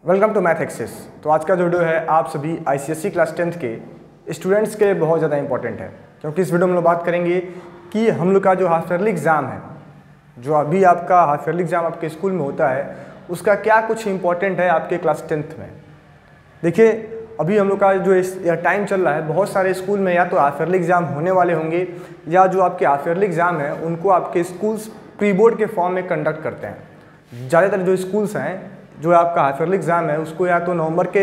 Welcome to math access. तो आज का जो वीडियो है आप सभी आईसीएसई क्लास 10th के स्टूडेंट्स के लिए बहुत ज़्यादा इंपॉर्टेंट है, क्योंकि इस वीडियो में हम लोग बात करेंगे कि हम लोग का जो हाफ ईयरली एग्ज़ाम है, जो अभी आपका हाफ ईयरली एग्ज़ाम आपके स्कूल में होता है, उसका क्या कुछ इंपॉर्टेंट है आपके क्लास 10th में। देखिए अभी हम लोग का जो टाइम चल रहा है, बहुत सारे स्कूल में या तो हाफ ईयरली एग्ज़ाम होने वाले होंगे या जो आपके हाफ ईयरली एग्ज़ाम है उनको आपके स्कूल्स प्री बोर्ड के फॉर्म में कंडक्ट करते हैं। ज़्यादातर जो स्कूल्स हैं जो आपका हाफ ईयरली एग्ज़ाम है उसको या तो नवंबर के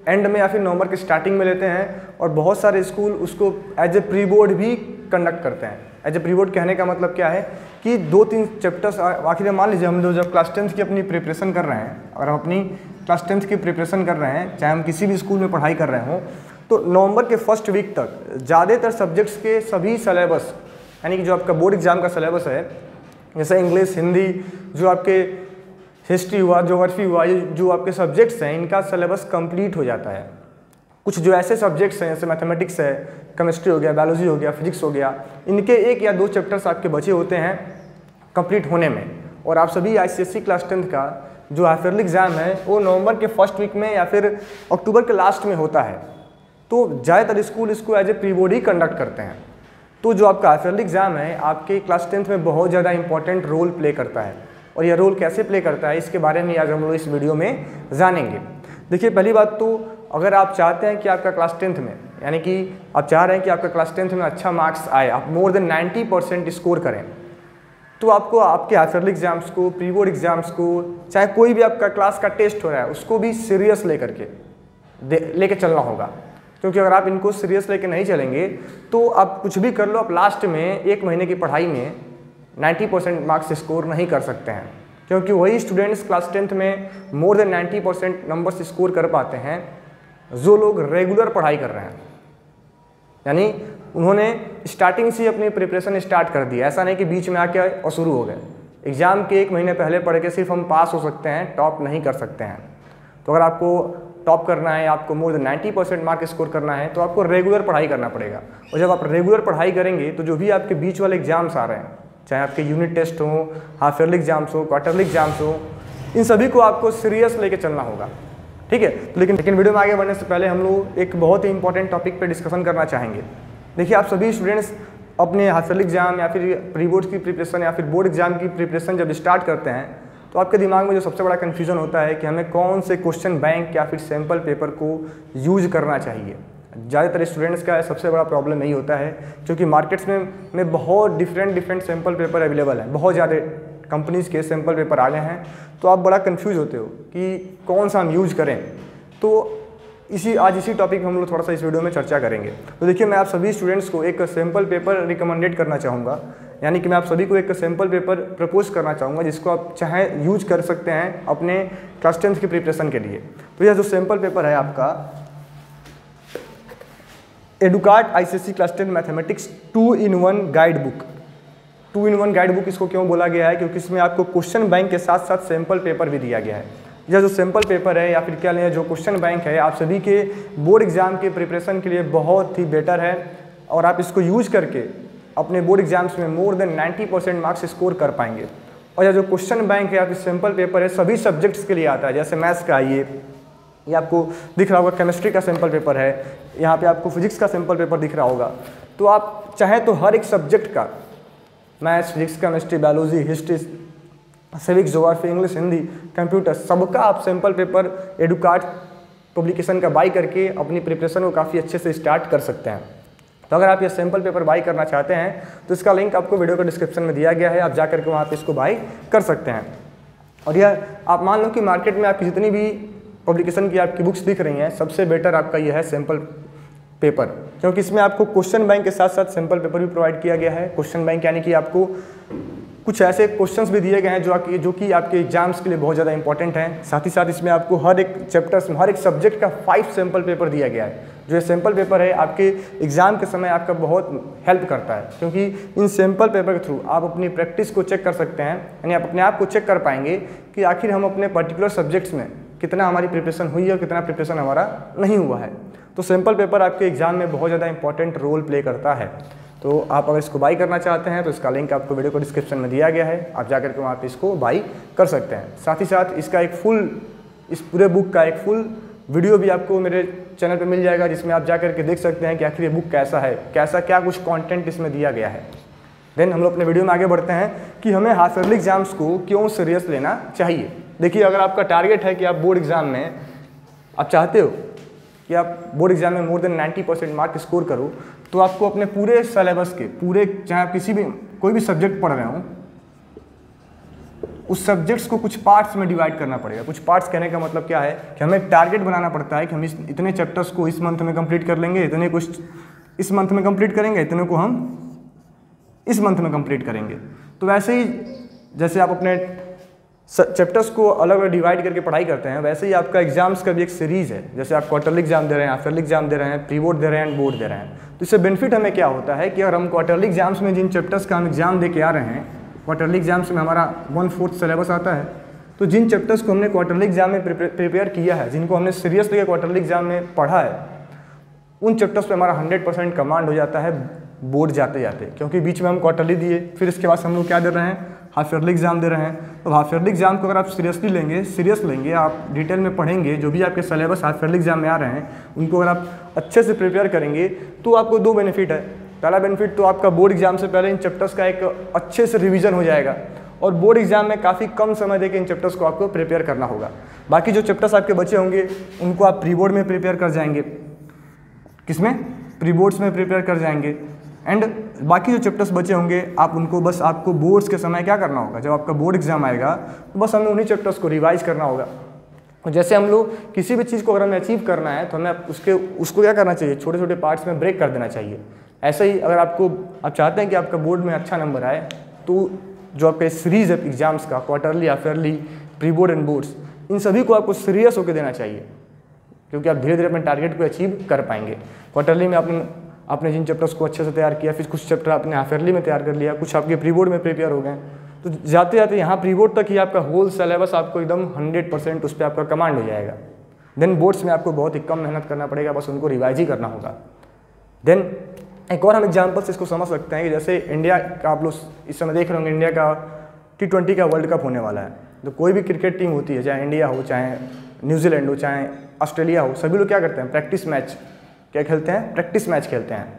एंड में या फिर नवंबर के स्टार्टिंग में लेते हैं, और बहुत सारे स्कूल उसको एज ए प्री बोर्ड भी कंडक्ट करते हैं। एज ए प्री बोर्ड कहने का मतलब क्या है कि 2-3 चैप्टर्स आखिर मान लीजिए हम लोग जब क्लास 10th की अपनी प्रिपरेशन कर रहे हैं, अगर हम अपनी क्लास 10th की प्रिपरेशन कर रहे हैं, चाहे हम किसी भी स्कूल में पढ़ाई कर रहे हों, तो नवंबर के फर्स्ट वीक तक ज़्यादातर सब्जेक्ट्स के सभी सिलेबस, यानी कि जो आपका बोर्ड एग्ज़ाम का सिलेबस है, जैसे इंग्लिश, हिंदी, जो आपके हिस्ट्री हुआ, ज्योग्राफी हुआ, ये जो आपके सब्जेक्ट्स हैं इनका सिलेबस कंप्लीट हो जाता है। कुछ जो ऐसे सब्जेक्ट्स हैं जैसे मैथमेटिक्स है, केमिस्ट्री हो गया, बायोलॉजी हो गया, फिजिक्स हो गया, इनके 1 या 2 चैप्टर्स आपके बचे होते हैं कंप्लीट होने में। और आप सभी आईसीएसई क्लास 10th का जो हाफ ईयरली एग्ज़ाम है वो नवंबर के फर्स्ट वीक में या फिर अक्टूबर के लास्ट में होता है। तो ज़्यादातर स्कूल इसको एज ए प्री बोर्ड ही कंडक्ट करते हैं। तो जो आपका हाफ ईयरली एग्ज़ाम है आपके क्लास 10th में बहुत ज़्यादा इंपॉर्टेंट रोल प्ले करता है, और यह रोल कैसे प्ले करता है इसके बारे में आज हम लोग इस वीडियो में जानेंगे। देखिए पहली बात तो अगर आप चाहते हैं कि आपका क्लास 10th में, यानी कि आप चाह रहे हैं कि आपका क्लास 10th में अच्छा मार्क्स आए, आप मोर देन 90% स्कोर करें, तो आपको आपके हाफ ईयरली एग्ज़ाम्स को, प्री बोर्ड एग्ज़ाम्स को, चाहे कोई भी आपका क्लास का टेस्ट हो रहा है उसको भी सीरियस लेके चलना होगा। क्योंकि अगर आप इनको सीरियस लेके नहीं चलेंगे तो आप कुछ भी कर लो, आप लास्ट में 1 महीने की पढ़ाई में 90% मार्क्स स्कोर नहीं कर सकते हैं। क्योंकि वही स्टूडेंट्स क्लास 10th में मोर देन 90% नंबर्स स्कोर कर पाते हैं जो लोग रेगुलर पढ़ाई कर रहे हैं, यानी उन्होंने स्टार्टिंग से अपनी प्रिपरेशन स्टार्ट कर दी। ऐसा नहीं कि बीच में आके और शुरू हो गए। एग्ज़ाम के 1 महीने पहले पढ़ के सिर्फ हम पास हो सकते हैं, टॉप नहीं कर सकते हैं। तो अगर आपको टॉप करना है, आपको मोर देन 90% मार्क स्कोर करना है, तो आपको रेगुलर पढ़ाई करना पड़ेगा। और जब आप रेगुलर पढ़ाई करेंगे तो जो भी आपके बीच वाले एग्जाम्स आ रहे हैं, चाहे आपके यूनिट टेस्ट हो, हाफ ईयरली एग्जाम्स हो, क्वार्टरली एग्जाम्स हो, इन सभी को आपको सीरियस लेके चलना होगा। ठीक है। तो लेकिन वीडियो में आगे बढ़ने से पहले हम लोग एक बहुत ही इंपॉर्टेंट टॉपिक पे डिस्कशन करना चाहेंगे। देखिए आप सभी स्टूडेंट्स अपने हाफ ईयरली एग्जाम या फिर प्री बोर्ड की प्रिपरेशन या फिर बोर्ड एग्जाम की प्रिपरेशन जब स्टार्ट करते हैं तो आपके दिमाग में जो सबसे बड़ा कन्फ्यूजन होता है कि हमें कौन से क्वेश्चन बैंक या फिर सैम्पल पेपर को यूज करना चाहिए। ज़्यादातर स्टूडेंट्स का सबसे बड़ा प्रॉब्लम यही होता है, क्योंकि मार्केट्स में बहुत डिफरेंट सैम्पल पेपर अवेलेबल हैं, बहुत ज़्यादा कंपनीज़ के सैम्पल पेपर आ गए हैं, तो आप बड़ा कंफ्यूज होते हो कि कौन सा हम यूज करें। तो आज इसी टॉपिक में हम लोग थोड़ा सा इस वीडियो में चर्चा करेंगे। तो देखिए मैं आप सभी स्टूडेंट्स को एक सैम्पल पेपर रिकमेंडेड करना चाहूँगा, यानी कि मैं आप सभी को एक सैम्पल पेपर प्रपोज करना चाहूँगा जिसको आप चाहे यूज कर सकते हैं अपने क्लास 10th की प्रिपरेशन के लिए। तो यह जो सैम्पल पेपर है आपका Educart ICSE class 10 mathematics 2-in-1 guide book. 2-in-1 guide book इसको क्यों बोला गया है, क्योंकि इसमें आपको क्वेश्चन बैंक के साथ साथ सैम्पल पेपर भी दिया गया है। यह जो सैम्पल पेपर है या फिर क्या लें जो क्वेश्चन बैंक है आप सभी के बोर्ड एग्जाम के प्रिपरेशन के लिए बहुत ही बेटर है, और आप इसको यूज करके अपने बोर्ड एग्जाम्स में मोर देन 90% मार्क्स स्कोर कर पाएंगे। और यह जो क्वेश्चन बैंक है या फिर सैम्पल पेपर है सभी सब्जेक्ट्स के लिए आता है। जैसे मैथ्स का ये आपको दिख रहा होगा, केमिस्ट्री का सैम्पल पेपर है, यहाँ पे आपको फिजिक्स का सैम्पल पेपर दिख रहा होगा। तो आप चाहे तो हर एक सब्जेक्ट का, maths, physics, chemistry, biology, history, civics, geography, English, Hindi, computer, सबका आप सैम्पल पेपर एडुकार्ट पब्लिकेशन का बाई करके अपनी प्रिपरेशन को काफ़ी अच्छे से स्टार्ट कर सकते हैं। तो अगर आप ये सैम्पल पेपर बाई करना चाहते हैं तो इसका लिंक आपको वीडियो के डिस्क्रिप्शन में दिया गया है, आप जा करके वहाँ पे इसको बाई कर सकते हैं। और यह आप मान लो कि मार्केट में आपकी जितनी भी पब्लिकेशन की आपकी बुक्स दिख रही हैं सबसे बेटर आपका यह है सैम्पल पेपर, क्योंकि इसमें आपको क्वेश्चन बैंक के साथ साथ सैम्पल पेपर भी प्रोवाइड किया गया है। क्वेश्चन बैंक यानी कि आपको कुछ ऐसे क्वेश्चंस भी दिए गए हैं जो कि आपके एग्जाम्स के लिए बहुत ज़्यादा इंपॉर्टेंट हैं। साथ ही साथ इसमें आपको हर एक चैप्टर्स में, हर एक सब्जेक्ट का 5 सैम्पल पेपर दिया गया है। जो ये सैम्पल पेपर है आपके एग्ज़ाम के समय आपका बहुत हेल्प करता है, क्योंकि इन सैम्पल पेपर के थ्रू आप अपनी प्रैक्टिस को चेक कर सकते हैं, यानी आप अपने आप को चेक कर पाएंगे कि आखिर हम अपने पर्टिकुलर सब्जेक्ट्स में कितना हमारी प्रिपरेशन हुई है और कितना प्रिपरेशन हमारा नहीं हुआ है। तो सैम्पल पेपर आपके एग्जाम में बहुत ज़्यादा इंपॉर्टेंट रोल प्ले करता है। तो आप अगर इसको बाई करना चाहते हैं तो इसका लिंक आपको वीडियो को डिस्क्रिप्शन में दिया गया है, आप जाकर के वहाँ पे इसको बाई कर सकते हैं। साथ ही साथ इसका एक फुल इस पूरे बुक का एक फुल वीडियो भी आपको मेरे चैनल पे मिल जाएगा, जिसमें आप जा करके देख सकते हैं कि आखिर ये बुक कैसा है, कैसा क्या कुछ कंटेंट इसमें दिया गया है। देन हम लोग अपने वीडियो में आगे बढ़ते हैं कि हमें हाफ ईयरली एग्जाम्स को क्यों सीरियस लेना चाहिए। देखिए, अगर आपका टारगेट है कि आप बोर्ड एग्जाम में आप चाहते हो कि आप बोर्ड एग्जाम में मोर देन 90% मार्क स्कोर करो, तो आपको अपने पूरे सिलेबस के पूरे, चाहे आप किसी भी कोई भी सब्जेक्ट पढ़ रहे हो, उस सब्जेक्ट्स को कुछ पार्ट्स में डिवाइड करना पड़ेगा। कुछ पार्ट्स कहने का मतलब क्या है कि हमें एक टारगेट बनाना पड़ता है कि हम इतने चैप्टर्स को इस मंथ में कंप्लीट कर लेंगे, इतने कुछ इस मंथ में कंप्लीट करेंगे, इतने को हम इस मंथ में कंप्लीट करेंगे। तो वैसे ही जैसे आप अपने चैप्टर्स को अलग अलग डिवाइड करके पढ़ाई करते हैं, वैसे ही आपका एग्जाम्स का भी एक सीरीज़ है। जैसे आप क्वार्टरली एग्जाम दे रहे हैं, हाफ ईयरली एग्जाम दे रहे हैं, प्री बोर्ड दे रहे हैं एंड बोर्ड दे रहे हैं। तो इससे बेनिफिट हमें क्या होता है कि अगर हम क्वार्टरली एग्जाम्स में जिन चैप्टर्स का हम एग्जाम दे के आ रहे हैं, क्वार्टरली एग्जाम्स में हमारा 1/4 सिलेबस आता है, तो जिन चैप्टर्स को हमने क्वार्टरली एग्जाम में प्रिपेयर किया है, जिनको हमने सीरियसली क्वार्टरली एग्जाम में पढ़ा है, उन चैप्टर्स पे हमारा 100% कमांड हो जाता है बोर्ड जाते जाते, क्योंकि बीच में हम क्वार्टरली दिए, फिर इसके बाद हम लोग क्या दे रहे हैं, हाफ ईयरली एग्जाम दे रहे हैं। तो हाफ ईयरली एग्जाम को अगर आप सीरियस लेंगे, आप डिटेल में पढ़ेंगे, जो भी आपके सिलेबस हाफ ईयरली एग्जाम में आ रहे हैं उनको अगर आप अच्छे से प्रिपेयर करेंगे, तो आपको 2 बेनिफिट है। पहला बेनिफिट तो आपका बोर्ड एग्जाम से पहले इन चैप्टर्स का एक अच्छे से रिवीजन हो जाएगा, और बोर्ड एग्जाम में काफ़ी कम समय देकर इन चैप्टर्स को आपको प्रिपेयर करना होगा। बाकी जो चैप्टर्स आपके बचे होंगे उनको आप प्री बोर्ड में प्रिपेयर कर जाएंगे, किसमें, प्री बोर्ड्स में प्रिपेयर कर जाएंगे। एंड बाकी जो चैप्टर्स बचे होंगे आप उनको बस आपको बोर्ड्स के समय क्या करना होगा, जब आपका बोर्ड एग्जाम आएगा तो बस हमें उन्हीं चैप्टर्स को रिवाइज करना होगा। जैसे हम लोग किसी भी चीज़ को अगर हमें अचीव करना है तो हमें उसको क्या करना चाहिए, छोटे छोटे पार्ट्स में ब्रेक कर देना चाहिए। ऐसे ही अगर आप चाहते हैं कि आपका बोर्ड में अच्छा नंबर आए, तो जो आपका सीरीज़ है एग्जाम्स का, quarterly, half yearly, pre board and boards, इन सभी को आपको सीरियस होकर देना चाहिए, क्योंकि आप धीरे धीरे अपने टारगेट को अचीव कर पाएंगे। क्वार्टरली में आपने जिन चैप्टर्स को अच्छे से तैयार किया, फिर कुछ चैप्टर आपने हाफ ईयरली में तैयार कर लिया, कुछ आपके प्री बोर्ड में प्रिपेयर हो गए, तो जाते जाते यहाँ प्री बोर्ड तक ही आपका होल सिलेबस आपको एकदम 100% उस पर आपका कमांड हो जाएगा। देन बोर्ड्स में आपको बहुत ही कम मेहनत करना पड़ेगा, बस उनको रिवाइज ही करना होगा। देन एक और हम एग्जाम्पल्स इसको समझ सकते हैं कि जैसे इंडिया का, आप लोग इस समय देख रहे होंगे, इंडिया का T20 का वर्ल्ड कप होने वाला है। तो कोई भी क्रिकेट टीम होती है, चाहे इंडिया हो, चाहे न्यूजीलैंड हो, चाहे ऑस्ट्रेलिया हो, सभी लोग क्या करते हैं, प्रैक्टिस मैच क्या खेलते हैं, प्रैक्टिस मैच खेलते हैं।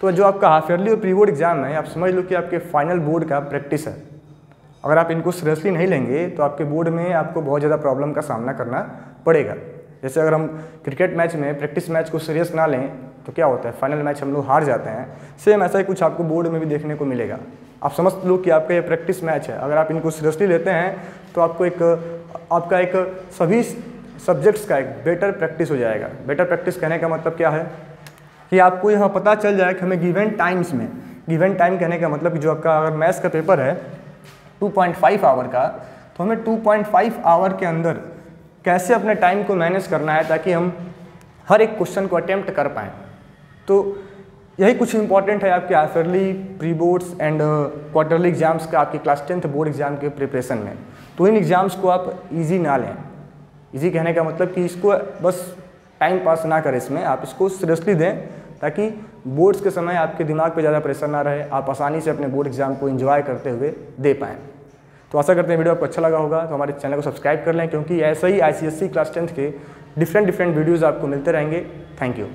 तो जो आपका हाफ ईयरली और प्री बोर्ड एग्जाम है, आप समझ लो कि आपके फाइनल बोर्ड का प्रैक्टिस है। अगर आप इनको सीरियसली नहीं लेंगे तो आपके बोर्ड में आपको बहुत ज़्यादा प्रॉब्लम का सामना करना पड़ेगा। जैसे अगर हम क्रिकेट मैच में प्रैक्टिस मैच को सीरियस ना लें तो क्या होता है, फाइनल मैच हम लोग हार जाते हैं। सेम ऐसा ही कुछ आपको बोर्ड में भी देखने को मिलेगा। आप समझ लो कि आपका ये प्रैक्टिस मैच है, अगर आप इनको सीरियसली लेते हैं तो आपका एक सभी सब्जेक्ट्स का एक बेटर प्रैक्टिस हो जाएगा। बेटर प्रैक्टिस कहने का मतलब क्या है कि आपको यहाँ पता चल जाए कि हमें गिवन टाइम्स में, गिवन टाइम कहने का मतलब कि जो आपका अगर मैथ्स का पेपर है 2.5 आवर का, तो हमें 2.5 आवर के अंदर कैसे अपने टाइम को मैनेज करना है ताकि हम हर एक क्वेश्चन को अटेम्प्ट कर पाएँ। तो यही कुछ इंपॉर्टेंट है आपके half yearly, pre boards and quarterly exams का, आपके क्लास 10th बोर्ड एग्जाम के प्रिपरेशन में। तो इन एग्जाम्स को आप ईजी ना लें। ईजी कहने का मतलब कि इसको बस टाइम पास ना करें, इसमें आप इसको सीरियसली दें ताकि बोर्ड्स के समय आपके दिमाग पे ज़्यादा प्रेशर ना रहे, आप आसानी से अपने बोर्ड एग्जाम को एंजॉय करते हुए दे पाएँ। तो आशा करते हैं वीडियो आपको अच्छा लगा होगा, तो हमारे चैनल को सब्सक्राइब कर लें, क्योंकि ऐसे ही ICSE क्लास 10th के डिफरेंट वीडियोज़ आपको मिलते रहेंगे। Thank you.